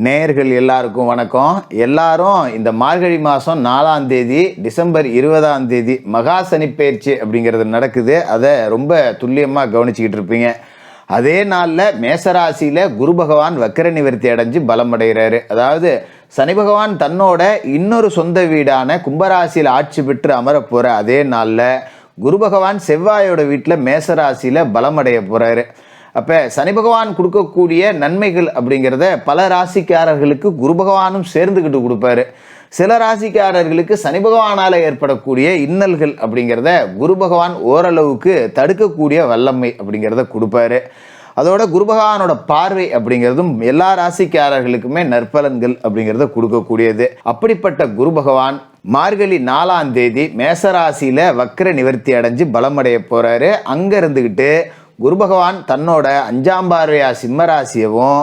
நேயர்கள் எல்லாருக்கும் வணக்கம். எல்லாரும் இந்த மார்கழி மாதம் 4ஆம் தேதி டிசம்பர் 20ஆம் தேதி மகா சனிப்பெயர்ச்சி அப்படிங்கிறது நடக்குது. அதை ரொம்ப துல்லியமாக கவனிச்சுக்கிட்டு இருப்பீங்க. அதே நாளில் மேசராசியில் குரு பகவான் வக்கர நிவர்த்தி அடைஞ்சு பலம் அடைகிறாரு. அதாவது சனி பகவான் தன்னோட இன்னொரு சொந்த வீடான கும்பராசியில் ஆட்சி பெற்று அமர போகிற அதே நாளில் குரு பகவான் செவ்வாயோட வீட்டில் மேசராசியில் பலம் அடைய போகிறாரு. அப்போ சனி பகவான் கொடுக்கக்கூடிய நன்மைகள் அப்படிங்கிறத பல ராசிக்காரர்களுக்கு குரு பகவானும் சேர்ந்துக்கிட்டு கொடுப்பாரு. சில ராசிக்காரர்களுக்கு சனி பகவானால் ஏற்படக்கூடிய இன்னல்கள் அப்படிங்கிறத குரு பகவான் ஓரளவுக்கு தடுக்கக்கூடிய வல்லமை அப்படிங்கிறத கொடுப்பாரு. அதோட குரு பகவானோட பார்வை அப்படிங்கிறதும் எல்லா ராசிக்காரர்களுக்குமே நற்பலன்கள் அப்படிங்கிறத கொடுக்கக்கூடியது. அப்படிப்பட்ட குரு பகவான் மார்கழி 4ஆம் தேதி மேசராசியில் வக்கர நிவர்த்தி அடைஞ்சு பலமடைய போகிறாரு. அங்கே இருந்துக்கிட்டு குரு பகவான் தன்னோட 5ஆம் பார்வையா சிம்மராசியவும்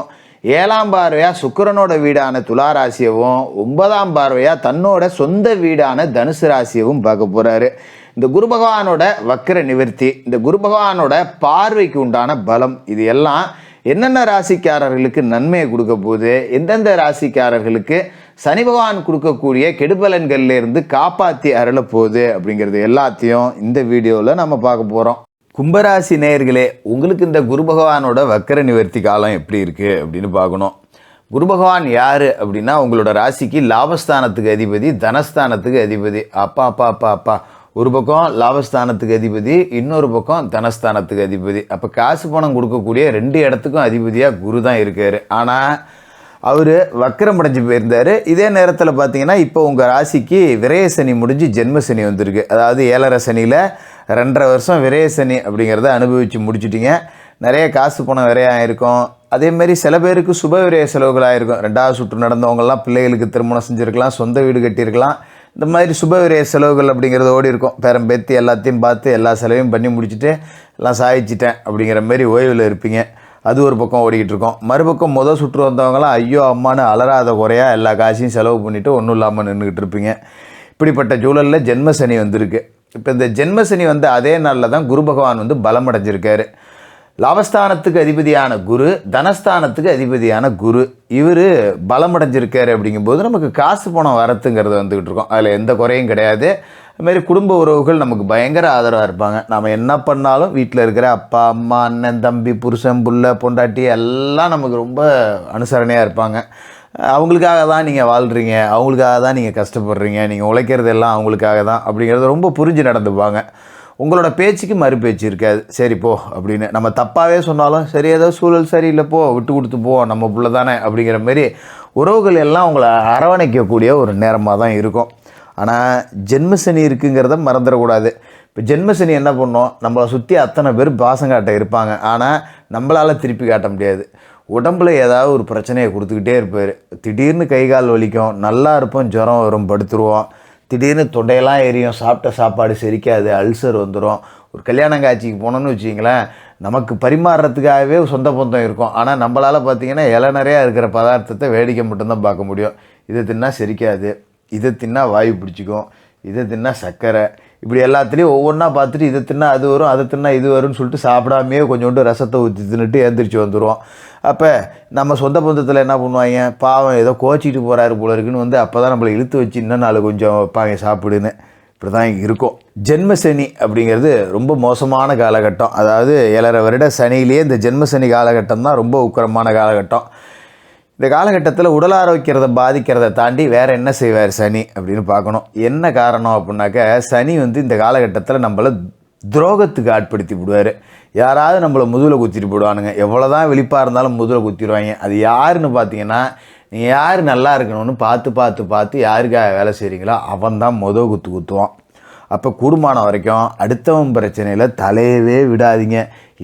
7ஆம் பார்வையா சுக்கிரனோட வீடான துளாராசியவும் 9ஆம் பார்வையா தன்னோட சொந்த வீடான தனுசு ராசியவும் பார்க்க போறாரு. இந்த குரு பகவானோட வக்கர நிவர்த்தி, இந்த குரு பகவானோட பார்வைக்கு உண்டான பலம், இது எல்லாம் என்னென்ன ராசிக்காரர்களுக்கு நன்மையை கொடுக்க போகுது, எந்தெந்த ராசிக்காரர்களுக்கு சனி பகவான் கொடுக்கக்கூடிய கெடுபலன்கள்ல இருந்து காப்பாற்றி அருள போகுது அப்படிங்கிறது எல்லாத்தையும் இந்த வீடியோவில் நம்ம பார்க்க போகிறோம். கும்பராசி நேயர்களே, உங்களுக்கு இந்த குரு பகவானோட வக்கர நிவர்த்தி காலம் எப்படி இருக்குது அப்படின்னு பார்க்கணும். குரு பகவான் யார் அப்படின்னா உங்களோட ராசிக்கு லாபஸ்தானத்துக்கு அதிபதி, தனஸ்தானத்துக்கு அதிபதி. அப்பா அப்பா அப்பா அப்பா ஒரு பக்கம் லாபஸ்தானத்துக்கு அதிபதி, இன்னொரு பக்கம் தனஸ்தானத்துக்கு அதிபதி. அப்போ காசு பணம் கொடுக்கக்கூடிய 2 இடத்துக்கும் அதிபதியாக குரு தான் இருக்கார். ஆனால் அவர் வக்கரம் அடைஞ்சு போயிருந்தார். இதே நேரத்தில் பார்த்தீங்கன்னா இப்போ உங்கள் ராசிக்கு விரய சனி முடிஞ்சு ஜென்ம சனி வந்திருக்கு. அதாவது 7.5 சனியில் 2.5 வருஷம் விரய சனி அப்படிங்கிறத அனுபவித்து முடிச்சுட்டிங்க. நிறைய காசு பணம் விரையாக இருக்கும். அதேமாரி சில பேருக்கு சுப விரய செலவுகளாக இருக்கும். 2வது சுற்று நடந்தவங்கலாம் பிள்ளைகளுக்கு திருமணம் செஞ்சுருக்கலாம், சொந்த வீடு கட்டியிருக்கலாம். இந்த மாதிரி சுப விரய செலவுகள் அப்படிங்கிறது ஓடி இருக்கும். பேரம்பேத்தி எல்லாத்தையும் பார்த்து எல்லா செலவையும் பண்ணி முடிச்சுட்டு எல்லாம் சாதிச்சிட்டேன் அப்படிங்கிற மாதிரி ஓய்வில் இருப்பீங்க. அது ஒரு பக்கம் ஓடிக்கிட்டு இருக்கோம். மறுபக்கம் சுற்று வந்தவங்களாம் ஐயோ அம்மானு அலறாத குறையா எல்லா காசையும் செலவு பண்ணிவிட்டு ஒன்றும் இல்லாமல் நின்றுக்கிட்டு இருப்பீங்க. இப்படிப்பட்ட சூழலில் ஜென்ம சனி வந்திருக்கு. இப்போ இந்த ஜென்ம சனி வந்து அதே நாளில் தான் குரு பகவான் வந்து பலம் அடைஞ்சிருக்காரு. லாபஸ்தானத்துக்கு அதிபதியான குரு, தனஸ்தானத்துக்கு அதிபதியான குரு, இவர் பலம் அடைஞ்சிருக்காரு. அப்படிங்கும்போது நமக்கு காசு பணம் வரத்துங்கிறது வந்துக்கிட்டு இருக்கோம். அதில் எந்த குறையும் கிடையாது. அதுமாரி குடும்ப உறவுகள் நமக்கு பயங்கர ஆதரவாக இருப்பாங்க. நாம் என்ன பண்ணாலும் வீட்டில் இருக்கிற அப்பா அம்மா அண்ணன் தம்பி புருஷன் புள்ள பொண்டாட்டி எல்லாம் நமக்கு ரொம்ப அனுசரணையாக இருப்பாங்க. அவங்களுக்காக தான் நீங்கள் வாழ்கிறீங்க, அவங்களுக்காக தான் நீங்கள் கஷ்டப்படுறீங்க, நீங்கள் உழைக்கிறது எல்லாம் அவங்களுக்காக தான் அப்படிங்கிறத ரொம்ப புரிஞ்சு நடந்துப்பாங்க. உங்களோட பேச்சுக்கு மறு பேச்சு இருக்காது. சரி போ அப்படின்னு நம்ம தப்பாகவே சொன்னாலும் சரி ஏதோ சூழல் சரியில்லை போ விட்டு கொடுத்து போ நம்ம புள்ள தானே அப்படிங்கிற மாதிரி உறவுகள் எல்லாம் உங்களை அரவணைக்கக்கூடிய ஒரு நேரமாக தான் இருக்கும். ஆனால் ஜென்மசனி இருக்குங்கிறத மறந்துடக்கூடாது. இப்போ ஜென்மசனி என்ன பண்ணோம், நம்மளை சுற்றி அத்தனை பேர் பாசம் காட்ட இருப்பாங்க. ஆனால் நம்மளால் திருப்பி காட்ட முடியாது. உடம்புல ஏதாவது ஒரு பிரச்சனையை கொடுத்துக்கிட்டே இருப்பார். திடீர்னு கை கால் வலிக்கும், நல்லா இருப்போம், ஜுரம் வரும், படுத்துருவோம். திடீர்னு தொண்டையெல்லாம் எரியும், சாப்பிட்ட சாப்பாடு செரிக்காது, அல்சர் வந்துடும். ஒரு கல்யாணம் காட்சிக்கு போனோன்னு வச்சிங்களேன், நமக்கு பரிமாறுறதுக்காகவே சொந்த பந்தம் இருக்கும். ஆனால் நம்மளால் பார்த்திங்கன்னா இலை நிறையா இருக்கிற பதார்த்தத்தை வேடிக்கை மட்டும்தான் பார்க்க முடியும். இதை தின்னா செரிக்காது, இதை தின்னா வாயு பிடிச்சிக்கும், இதை தின்னா சர்க்கரை, இப்படி எல்லாத்துலேயும் ஒவ்வொன்றா பார்த்துட்டு இதை தின்னா அது வரும், அதை தின்னா இது வரும்னு சொல்லிட்டு சாப்பிடாமையே கொஞ்சோண்டு ரசத்தை ஊற்றி தின்னுட்டு எழுந்திரிச்சு வந்துடுவோம். அப்போ நம்ம சொந்த பந்தத்தில் என்ன பண்ணுவாங்க, பாவம் ஏதோ கோச்சிக்கிட்டு போகிறாரு போல இருக்குன்னு வந்து அப்போ தான் நம்மளை இழுத்து வச்சு இன்னும் நாலு கொஞ்சம் வைப்பாங்க சாப்பிடுன்னு. இப்படி தான் இருக்கும். ஜென்ம சனி அப்படிங்கிறது ரொம்ப மோசமான காலகட்டம். அதாவது 7.5 வருட சனியிலேயே இந்த ஜென்ம சனி காலகட்டம் தான் ரொம்ப உக்கிரமான காலகட்டம். இந்த காலகட்டத்தில் உடல் ஆரோக்கியத்தை பாதிக்கிறத தாண்டி வேறு என்ன செய்வார் சனி அப்படின்னு பார்க்கணும். என்ன காரணம் அப்படின்னாக்க, சனி வந்து இந்த காலகட்டத்தில் நம்மளை துரோகத்துக்கு ஆட்படுத்தி விடுவார். யாராவது நம்மளை முதுகில் குத்திட்டு போடுவானுங்க. எவ்வளோ தான் விழிப்பாக இருந்தாலும் முதுகில் குத்திடுவாங்க. அது யாருன்னு பார்த்தீங்கன்னா, நீங்கள் யார் நல்லா இருக்கணும்னு பார்த்து பார்த்து பார்த்து யாருக்காக வேலை செய்கிறீங்களோ அவன் தான் குத்துவான். அப்போ கூடுமான வரைக்கும் அடுத்தவன் பிரச்சனையில் தலையவே விடாதீங்க.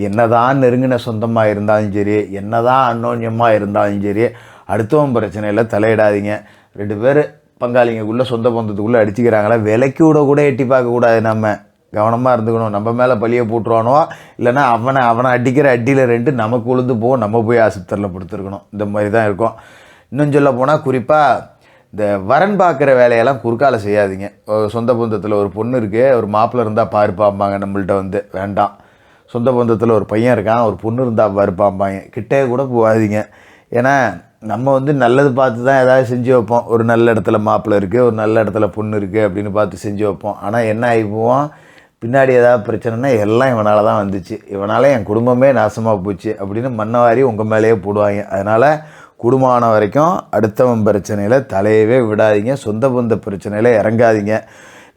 என்னதான் நெருங்கின சொந்தமாக இருந்தாலும் சரி, என்னதான் அன்னோன்யமாக இருந்தாலும் சரி, அடுத்தவன் பிரச்சனையில் தலையிடாதீங்க. 2 பேர் பங்காளிங்களுக்குள்ளே சொந்த பந்தத்துக்குள்ளே அடிச்சுக்கிறாங்களா, விலைக்கு கூட எட்டி பார்க்கக்கூடாது. நம்ம கவனமாக இருந்துக்கணும். நம்ம மேலே பழியை போட்டுருவானோ, இல்லைன்னா அவனை அடிக்கிற அடியில் 2 நமக்கு உளுந்து போவோம், நம்ம போய் ஆஸ்பத்திரியில் படுத்துருக்கணும். இந்த மாதிரி தான் இருக்கும். இன்னும் சொல்ல போனால் குறிப்பாக இந்த வரன் பார்க்குற வேலையெல்லாம் குறுக்கால செய்யாதீங்க. சொந்த பந்தத்தில் ஒரு பொண்ணு இருக்குது, ஒரு மாப்பிள்ளை இருந்தால் பாருப்பாம்பாங்க நம்மள்கிட்ட வந்து, வேண்டாம். சொந்த பந்தத்தில் ஒரு பையன் இருக்கான், ஒரு பொண்ணு இருந்தால் இருப்பாம்பாங்க, கிட்டே கூட போகாதீங்க. ஏன்னா நம்ம வந்து நல்லது பார்த்து தான் ஏதாவது செஞ்சு வைப்போம். ஒரு நல்ல இடத்துல மாப்பிள்ளை இருக்குது, ஒரு நல்ல இடத்துல பொண்ணு இருக்குது அப்படின்னு பார்த்து செஞ்சு வைப்போம். ஆனால் என்ன ஆகி போவோம், பின்னாடி ஏதாவது பிரச்சனைனா எல்லாம் இவனால் தான் வந்துச்சு, இவனால் என் குடும்பமே நாசமாக போச்சு அப்படின்னு மண்ணவாரி உங்கள் மேலேயே போடுவாங்க. அதனால் குடும்பமான வரைக்கும் அடுத்தவன் பிரச்சனையில் தலையவே விடாதீங்க, சொந்த பந்த பிரச்சனையில் இறங்காதீங்க.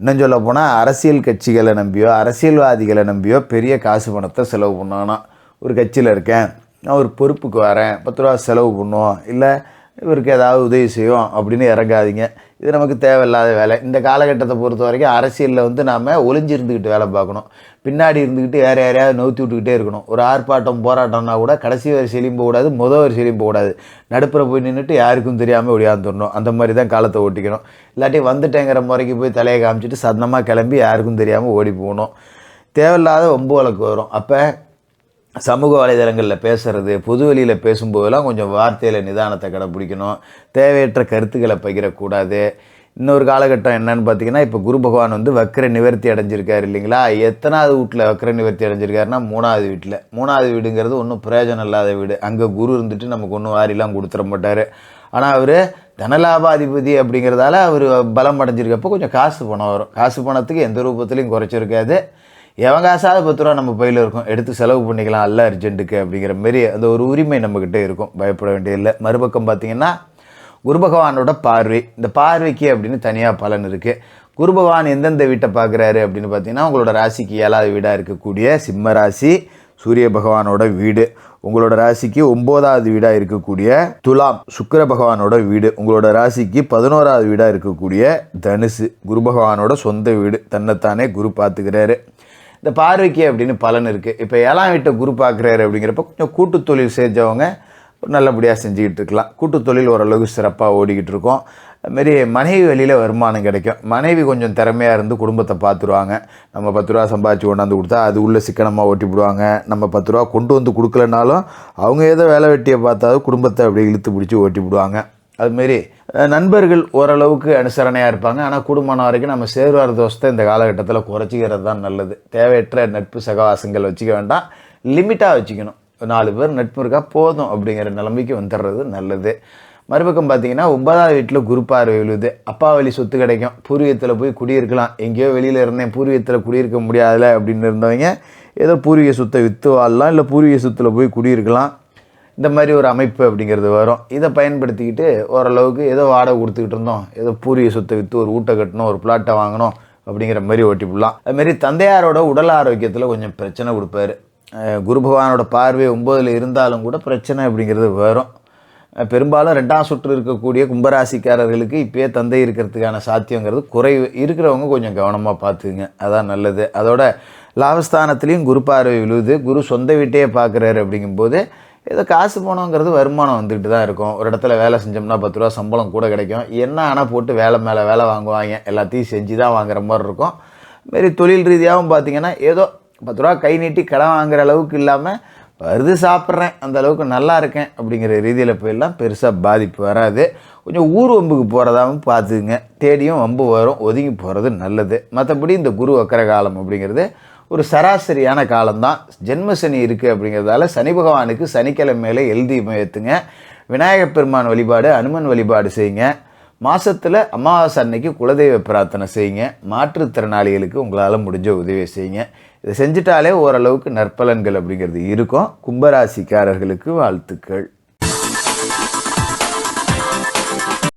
இன்னும் சொல்ல போனால் அரசியல் கட்சிகளை நம்பியோ அரசியல்வாதிகளை நம்பியோ பெரிய காசு பணத்தை செலவு பண்ணானா, ஒரு கட்சியில் இருக்கேன், நான் ஒரு பொறுப்புக்கு வரேன், 10 ரூபா செலவு பண்ணுவோம், இல்லை இவருக்கு ஏதாவது உதவி செய்வோம் அப்படின்னு இறங்காதீங்க. இது நமக்கு தேவையில்லாத வேலை. இந்த காலகட்டத்தை பொறுத்த வரைக்கும் அரசியலில் வந்து நாம் ஒளிஞ்சு இருந்துக்கிட்டு வேலை பார்க்கணும், பின்னாடி இருந்துக்கிட்டு யாரையாவது நவுத்தி விட்டுக்கிட்டே இருக்கணும். ஒரு ஆர்ப்பாட்டம் போராட்டம்னா கூட கடைசி வரிசையிலையும் போகக்கூடாது, வரிசையிலையும் போகக்கூடாது, நடுப்புற போய் நின்றுட்டு யாருக்கும் தெரியாமல் ஒடியாந்துடணும். அந்த மாதிரி தான் காலத்தை ஓட்டிக்கணும். இல்லாட்டி வந்துட்டேங்கிற முறைக்கு போய் தலையை காமிச்சிட்டு சத்தமாக கிளம்பி யாருக்கும் தெரியாமல் ஓடி போகணும். தேவையில்லாத வம்பு வழக்கு வரும். அப்போ சமூக வலைதளங்களில் பேசுகிறது, பொது வெளியில் பேசும்போதெல்லாம் கொஞ்சம் வார்த்தையில் நிதானத்தை கடைப்பிடிக்கணும். தேவையற்ற கருத்துக்களை பகிரக்கூடாது. இன்னொரு காலகட்டம் என்னன்னு பார்த்தீங்கன்னா, இப்போ குரு பகவான் வந்து வக்ர நிவர்த்தி அடைஞ்சிருக்காரு இல்லைங்களா? எத்தனாவது வீட்டில் வக்ர நிவர்த்தி அடைஞ்சிருக்காருன்னா 3வது வீட்டில். 3வது வீடுங்கிறது ஒன்றும் பிரயோஜனம் இல்லாத வீடு. அங்கே குரு இருந்துட்டு நமக்கு ஒன்றும் வாரிலாம் கொடுத்துட மாட்டார். ஆனால் அவர் தனலாபாதிபதி அப்படிங்கிறதால அவர் பலம் அடைஞ்சிருக்கப்போ கொஞ்சம் காசு பணம் வரும். காசு பணத்துக்கு எந்த ரூபத்துலையும் குறைச்சிருக்காது. எவன் காசாவது 10 ரூபா நம்ம பையில் இருக்கும், எடுத்து செலவு பண்ணிக்கலாம் அல்ல அர்ஜென்ட்டுக்கு அப்படிங்கிற மாரி அந்த ஒரு உரிமை நம்மக்கிட்ட இருக்கும், பயப்பட வேண்டியதில்லை. மறுபக்கம் பார்த்திங்கன்னா குரு பகவானோட பார்வை, இந்த பார்வைக்கு அப்படின்னு தனியாக பலன் இருக்குது. குரு பகவான் எந்தெந்த வீட்டை பார்க்குறாரு அப்படின்னு பார்த்தீங்கன்னா, உங்களோட ராசிக்கு 7வது வீடாக இருக்கக்கூடிய சிம்ம ராசி சூரிய பகவானோட வீடு, உங்களோட ராசிக்கு 9வது வீடாக இருக்கக்கூடிய துலாம் சுக்கிர பகவானோட வீடு, உங்களோட ராசிக்கு 11வது வீடாக இருக்கக்கூடிய தனுசு குரு பகவானோட சொந்த வீடு, தன்னைத்தானே குரு பார்த்துக்கிறாரு. இந்த பார்வைக்கு அப்படின்னு பலன் இருக்குது. இப்போ 7ஆம் வீட்டை குரு பார்க்குறாரு அப்படிங்கிறப்ப கொஞ்சம் கூட்டு தொழில் செஞ்சவங்க நல்லபடியாக செஞ்சுக்கிட்டு இருக்கலாம். கூட்டு தொழில் ஓரளவுக்கு சிறப்பாக ஓடிக்கிட்டு இருக்கோம். அதுமாரி மனைவி வழியில் வருமானம் கிடைக்கும். மனைவி கொஞ்சம் திறமையாக இருந்து குடும்பத்தை பார்த்துருவாங்க. நம்ம 10 ரூபா சம்பாதிச்சு கொண்டாந்து கொடுத்தா அது உள்ள சிக்கனமாக ஓட்டி விடுவாங்க. நம்ம 10 ரூபா கொண்டு வந்து கொடுக்கலனாலும் அவங்க ஏதோ வேலை வெட்டியை பார்த்தாவது குடும்பத்தை அப்படியே இழுத்து பிடிச்சி ஓட்டி விடுவாங்க. அதுமாரி நண்பர்கள் ஓரளவுக்கு அனுசரணையாக இருப்பாங்க. ஆனால் குடும்பம் வரைக்கும் நம்ம சேர்வார தோஷத்தை இந்த காலகட்டத்தில் குறைச்சிக்கிறது தான் நல்லது. தேவையற்ற நட்பு சகவாசங்கள் வச்சுக்க வேண்டாம், லிமிட்டாக வச்சுக்கணும். 4 பேர் நட்பு இருக்கா போதும் அப்படிங்கிற நிலைமைக்கு வந்துடுறது நல்லது. மறுபக்கம் பார்த்தீங்கன்னா 9வது வீட்டில் குரு பார்வை விழுது. அப்பா வழி சொத்து கிடைக்கும், பூர்வீகத்தில் போய் குடியிருக்கலாம். எங்கேயோ வெளியில் இருந்தேன், பூர்வீகத்தில் குடியிருக்க முடியாதுல அப்படின்னு இருந்தவங்க ஏதோ பூர்வீக சொத்தை விற்று வாழலாம், இல்லை பூர்வீக சொத்தில் போய் குடியிருக்கலாம். இந்த மாதிரி ஒரு அமைப்பு அப்படிங்கிறது வரும். இதை பயன்படுத்திக்கிட்டு ஓரளவுக்கு ஏதோ வாடகை கொடுத்துக்கிட்டு இருந்தோம், ஏதோ பூர்வீக சொத்தை விற்று ஒரு வீட்டை கட்டணும், ஒரு பிளாட்டை வாங்கணும் அப்படிங்கிற மாதிரி ஓட்டிவிடலாம். அதுமாரி தந்தையாரோட உடல் ஆரோக்கியத்தில் கொஞ்சம் பிரச்சனை கொடுப்பாரு. குரு பகவானோட பார்வை 9ல் இருந்தாலும் கூட பிரச்சனை அப்படிங்கிறது வரும். பெரும்பாலும் 2ஆம் சுற்று இருக்கக்கூடிய கும்பராசிக்காரர்களுக்கு இப்போயே தந்தை இருக்கிறதுக்கான சாத்தியங்கிறது குறைவு. இருக்கிறவங்க கொஞ்சம் கவனமாக பார்த்துக்குங்க, அதான் நல்லது. அதோட லாபஸ்தானத்துலேயும் குரு பார்வை விழுது. குரு சொந்த வீட்டையே பார்க்குறாரு அப்படிங்கும்போது ஏதோ காசு போனோங்கிறது வருமானம் வந்துக்கிட்டு தான் இருக்கும். ஒரு இடத்துல வேலை செஞ்சோம்னா 10 ரூபா சம்பளம் கூட கிடைக்கும். என்ன ஆனால் போட்டு வேலை மேலே வேலை வாங்குவாங்க, எல்லாத்தையும் செஞ்சு தான் வாங்குற மாதிரி இருக்கும். இதுமாரி தொழில் ரீதியாகவும் பார்த்திங்கன்னா ஏதோ 10 ரூபா கை நீட்டி கடன் வாங்குற அளவுக்கு இல்லாமல் வருது சாப்பிட்றேன், அந்த அளவுக்கு நல்லா இருக்கேன் அப்படிங்கிற ரீதியில் போயெல்லாம் பெருசாக பாதிப்பு வராது. கொஞ்சம் ஊர் வம்புக்கு போகிறதாகவும் பார்த்துக்குங்க. தேடியும் வம்பு வரும், ஒதுங்கி போகிறது நல்லது. மற்றபடி இந்த குரு வக்கர காலம் அப்படிங்கிறது ஒரு சராசரியான காலம்தான். ஜென்மசனி இருக்குது அப்படிங்கிறதால சனி பகவானுக்கு சனிக்கிழமையில எழுதி ஏற்றுங்க. விநாயகப் பெருமான் வழிபாடு, அனுமன் வழிபாடு செய்யுங்க. மாதத்தில் அமாவாசை அன்னைக்கு குலதெய்வ பிரார்த்தனை செய்யுங்க. மாற்றுத்திறனாளிகளுக்கு உங்களால் முடிஞ்ச உதவியை செய்யுங்க. இதை செஞ்சிட்டாலே ஓரளவுக்கு நற்பலன்கள் அப்படிங்கிறது இருக்கும். கும்பராசிக்காரர்களுக்கு வாழ்த்துக்கள்.